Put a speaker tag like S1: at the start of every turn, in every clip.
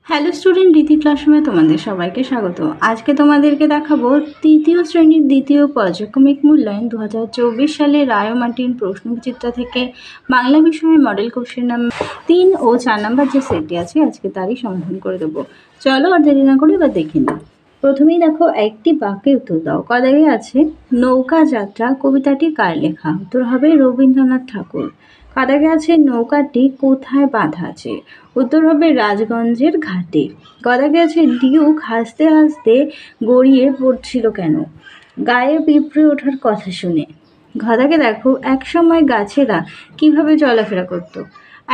S1: Hello student, রীতি ক্লাসরুমে তোমাদের সবাইকে স্বাগত। আজকে তোমাদেরকে দেখাবো তৃতীয় শ্রেণীর দ্বিতীয় পর্যায়ক্রমিক মূল্যায়ন 2024 সালে রায় ও মার্টিন প্রশ্নবিচিত্র থেকে বাংলা বিষয়ে মডেল কোশ্চেন নাম্বার 3 ও 4 নাম্বার যে সেটটি আছে আজকে তারই সমাধান করে দেবো। চলো আর দেরি না করে এবার দেখে নিই। প্রথমেই দেখো, একটি বাক্যে উত্তর দাও। কদাগে আছে নৌকা যাত্রা কবিতাটি কার লেখা? উত্তর হবে রবীন্দ্রনাথ ঠাকুর। কাদাগে আছে নৌকাটি কোথায় বাঁধা আছে? উত্তর হবে রাজগঞ্জের ঘাটে। কাদাগে আছে ডিউক হাসতে হাসতে গড়িয়ে পড়ছিল কেন? গায়ে পিঁপড়ে ওঠার কথা শুনে। ঘদাকে দেখো, একসময় গাছেরা কিভাবে চলাফেরা করত?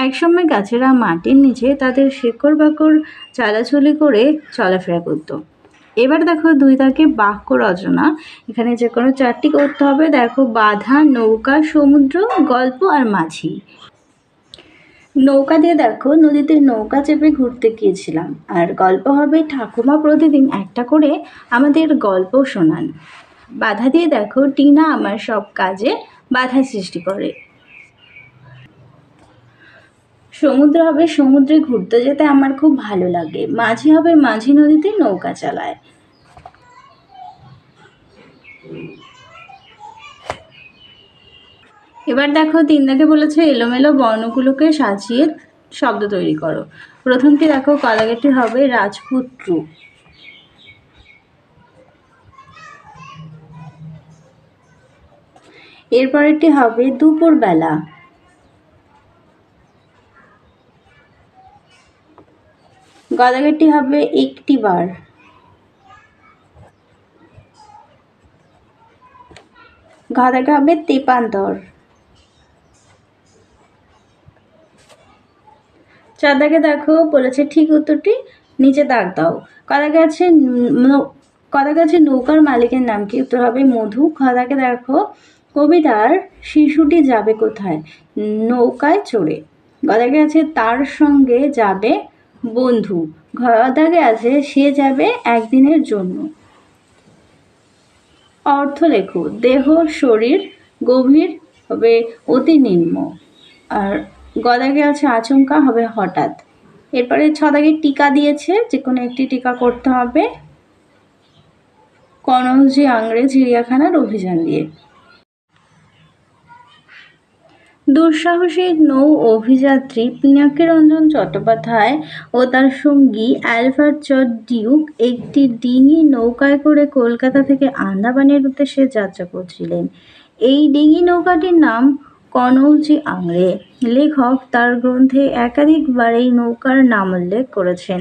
S1: একসময় গাছেরা মাটির নিচে তাদের শেকড় বাকড় চালাচলি করে চলাফেরা করত। এবার দেখো, দুই দাগে বাক্য রচনা। এখানে যে কোনো চারটি করতে হবে। দেখো, বাঁধা, নৌকা, সমুদ্র, গল্প আর মাঝি। নৌকা দিয়ে দেখো, নদীতে নৌকা চেপে ঘুরতে গিয়েছিলাম। আর গল্প হবে, ঠাকুমা প্রতিদিন একটা করে আমাদের গল্প শোনান। বাধা দিয়ে দেখো, টিনা আমার সব কাজে বাধা সৃষ্টি করে। সমুদ্র হবে, সমুদ্রে ঘুরতে যেতে আমার খুব ভালো লাগে। মাঝি হবে, মাঝি নদীতে নৌকা চালায়। এবার দেখো, তিন দাগে বলেছে এলোমেলো বর্ণগুলোকে সাজিয়ে শব্দ তৈরি করো। প্রথমটি দেখো, কদাগেটি হবে রাজপুত্র। এরপরেরটি হবে দুপুরবেলা। গদাগেরটি হবে একটিবার। ঘদাগে হবে তেপান্তর। চার দাগে দেখো বলেছে ঠিক উত্তরটি নিচে দাগ দাও। কদাগে আছে নৌকার মালিকের নাম কি? উত্তর হবে মধু। খদাগে দেখো, কবিতার শিশুটি যাবে কোথায়? নৌকায় চড়ে। গদাগে আছে তার সঙ্গে যাবে বন্ধু। ঘদাগে আছে সে যাবে একদিনের জন্য। অর্থ লেখো। দেহ, শরীর, গভীর হবে অতি নিম্ন। আর গদাগে আছে আচমকা হবে হঠাৎ। এরপরে ছদাগে টিকা দিয়েছে, যে কোনো একটি টিকা করতে হবে। কনৌজি আংড়ে চিড়িয়াখানার অভিযান দিয়ে। দুঃসাহসী নৌ অভিযাত্রী পিনাকী রঞ্জন চট্টোপাধ্যায় ও তার সঙ্গী অ্যালবার্ট ডিউক একটি ডিঙি নৌকায় করে কলকাতা থেকে আন্দামানের উদ্দেশ্যে যাত্রা করছিলেন। এই ডিঙি নৌকাটির নাম কনৌজি আংড়ে। লেখক তার গ্রন্থে একাধিকবার এই নৌকার নাম উল্লেখ করেছেন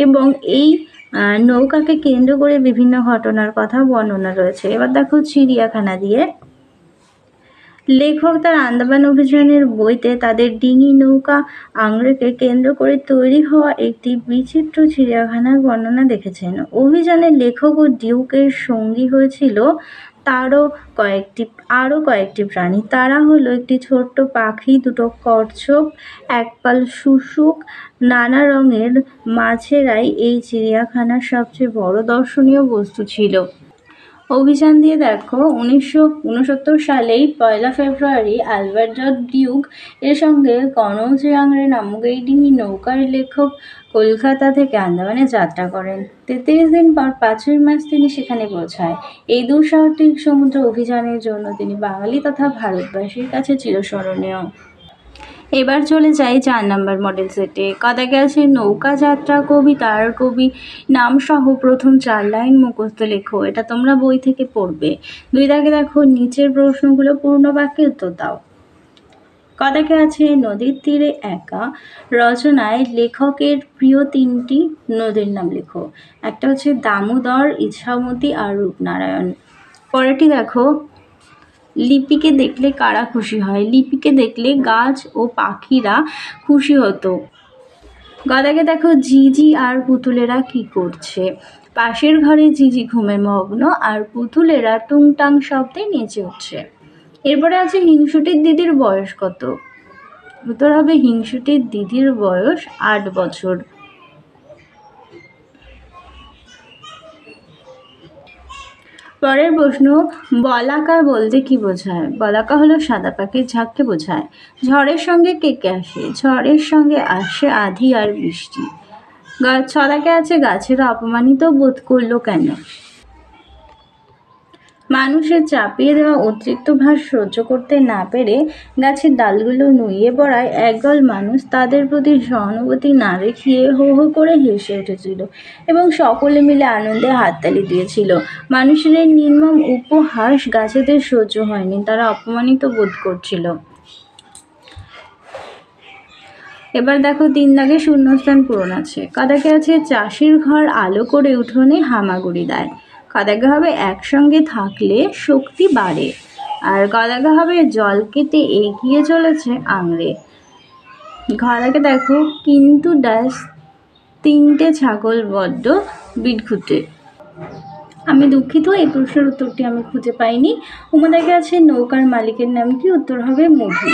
S1: এবং এই নৌকাকে কেন্দ্র করে বিভিন্ন ঘটনার কথা বর্ণনা রয়েছে। এবার দেখো, চিড়িয়াখানা দিয়ে। লেখক তার আন্দামান অভিযানের বইতে তাদের ডিঙি নৌকা আংড়েকে কেন্দ্র করে তৈরি হওয়া একটি বিচিত্র চিড়িয়াখানার বর্ণনা দেখেছেন। অভিযানে লেখক ও ডিউকের সঙ্গী হয়েছিল আরও কয়েকটি প্রাণী। তারা হলো একটি ছোট্ট পাখি, দুটো কচ্ছপ, একপাল শুশুক। নানা রঙের মাছেরাই এই চিড়িয়াখানার সবচেয়ে বড় দর্শনীয় বস্তু ছিল। অভিযান দিয়ে দেখো, 1969 সালেই 1 ফেব্রুয়ারি অ্যালবার্ট ডিউক এর সঙ্গে কনৌজি আংড়ে নামক এই ডিঙি নৌকার লেখক কলকাতা থেকে আন্দামানে যাত্রা করেন। 33 দিন পর 5ই মার্চ তিনি সেখানে পৌঁছায়। এই দুঃসাহসিক সমুদ্র অভিযানের জন্য তিনি বাঙালি তথা ভারতবাসীর কাছে চিরস্মরণীয়। এবার চলে যাই 4 নাম্বার মডেল সেটে। কদাগে আছে নৌকা যাত্রা কবিতার কবি নাম সহ প্রথম 4 লাইন মুখস্থ লেখো। এটা তোমরা বই থেকে পড়বে। 2 দাগে দেখো, নিচের প্রশ্নগুলো পূর্ণ বাক্যে উত্তর দাও। কদাগে আছে নদীর তীরে একা। রচনায় লেখকের প্রিয় 3টি নদীর নাম লেখো। একটা হচ্ছে দামোদর, ইছামতি আর রূপনারায়ণ। পরেরটি দেখো, লিপিকে দেখলে কারা খুশি হয়? লিপিকে দেখলে গাছ ও পাখিরা খুশি হতো। গদাকে দেখো, জিজি আর পুতুলেরা কি করছে? পাশের ঘরে জিজি ঘুমে মগ্ন আর পুতুলেরা টুংটাং শব্দে নেচে উঠছে। এরপরে আছে হিংসুটির দিদির বয়স কত? উত্তর হবে হিংসুটির দিদির বয়স 8 বছর। পরের প্রশ্ন, বলাকা বলতে কি বোঝায়? বলাকা হলো সাদা পাখির ঝাঁককে বোঝায়। ঝড়ের সঙ্গে কে কে আসে? ঝড়ের সঙ্গে আসে আঁধি আর বৃষ্টি। ছদাকে আছে গাছেরা অপমানিত বোধ করলো কেন? মানুষের চাপিয়ে দেওয়া অতিরিক্ত ভার সহ্য করতে না পেরে গাছের ডালগুলো নুইয়ে পড়ায় একদল মানুষ তাদের প্রতি সহানুভূতি না দেখিয়ে হো হো করে হেসে উঠেছিল এবং সকলে মিলে আনন্দে হাততালি দিয়েছিল। মানুষের এই নির্মম উপহাস গাছেদের সহ্য হয়নি, তারা অপমানিত বোধ করছিল। এবার দেখো 3 দাগে শূন্যস্থান পূরণ আছে। কাদাকে আছে চাষির ঘর আলো করে উঠোনে হামাগুড়ি দেয়। কাদাকে হবে একসঙ্গে থাকলে শক্তি বাড়ে। আর কাদাকে হবে জল কেটে এগিয়ে চলেছে আংড়ে। ঘরাকে দেখো কিন্তু ড্যাশ 3টে ছাগল বড্ড বিটঘুটে। আমি দুঃখিত, এই প্রশ্নের উত্তরটি আমি খুঁজে পাইনি। উমাদাকে আছে নৌকার মালিকের নাম কি? উত্তর হবে মধু।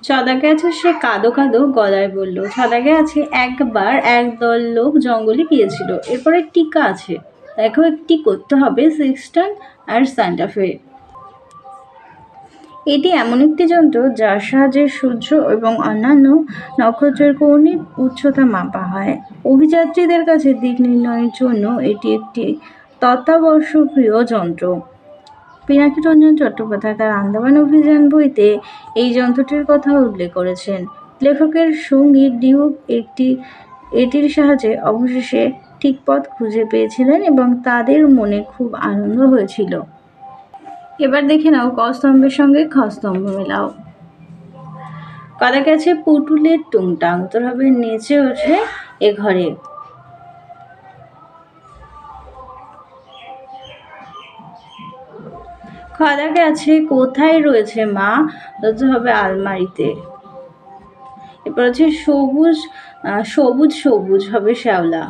S1: ছদাকে আছে সে কাঁদো কাঁদো গলায় বলল। ছদাকে আছে একবার একদল লোক জঙ্গলে গিয়েছিল। এরপরে টিকা আছে, দেখো একটি করতে হবে সিক্সটন আর সান্টাফে। এটি এমন একটি যন্ত্র যার সাহায্যে সূর্য এবং অন্যান্য নক্ষত্রের কৌণিক উচ্চতা মাপা হয়। অভিযাত্রীদের কাছে দিক নির্ণয়ের জন্য এটি একটি তত্ত্বাবশ্যকীয় যন্ত্র। পিনাকি রঞ্জন চট্টোপাধ্যায় তার আন্দামান অভিযান বইতে এই যন্ত্রটির কথা উল্লেখ করেছেন। লেখকের সঙ্গী ডিউক এটির সাহায্যে অবশেষে ঠিক পথ খুঁজে পেয়েছিলেন এবং তাদের মনে খুব আনন্দ হয়েছিল। এবার দেখে নাও ক স্তম্ভের সঙ্গে খ স্তম্ভ মেলাও। কাদাকে আছে পুটুলের টুংটাং, উত্তর হবে নেচে ওঠে এ ঘরে। খদাকে আছে কোথায় রয়েছে মা, উত্তর হবে আলমারিতে। এরপর হচ্ছে সবুজ সবুজ সবুজ হবে শ্যাওলা।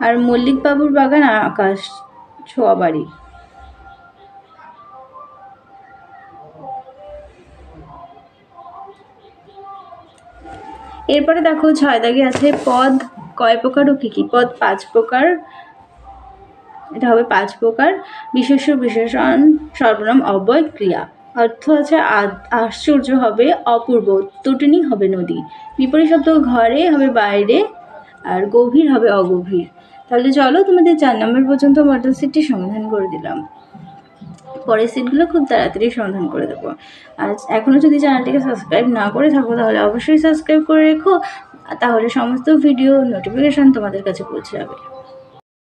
S1: আর মল্লিক বাবুর বাগান আকাশ ছোঁয়া বাড়ি। এরপরে দেখো 6 দাগে আছে পদ কয় প্রকার ও কি কি? পদ 5 প্রকার, এটা হবে 5 প্রকার। বিশেষ্য বিশেষণ সর্বনাম অব্যয় ক্রিয়া। অর্থ আছে আশ্চর্য হবে অপূর্ব, তটিনী হবে নদী। বিপরীত শব্দ ঘরে হবে বাইরে, আর গভীর হবে অগভীর। তাহলে চলো তোমাদের 4 নম্বর পর্যন্ত মডেল সেটটি সমাধান করে দিলাম। পরের সেটগুলো খুব তাড়াতাড়ি সমাধান করে দেবো। আর এখনও যদি চ্যানেলটিকে সাবস্ক্রাইব না করে থাকো তাহলে অবশ্যই সাবস্ক্রাইব করে রেখো, তাহলে সমস্ত ভিডিও নোটিফিকেশান তোমাদের কাছে পৌঁছে যাবে।